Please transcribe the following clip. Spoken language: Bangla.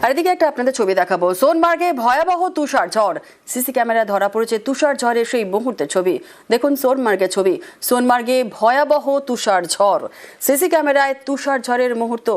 আর এদিকে একটা আপনাদের ছবি দেখাবো। সোনমার্গে ভয়াবহ তুষার ঝড়, সিসি ক্যামেরায় ধরা পড়েছে তুষার ঝড়ের সেই মুহূর্তের ছবি। দেখুন সোনমার্গের ছবি। সোনমার্গে ভয়াবহ তুষার ঝড়, সিসি ক্যামেরায় তুষার ঝড়ের মুহূর্ত।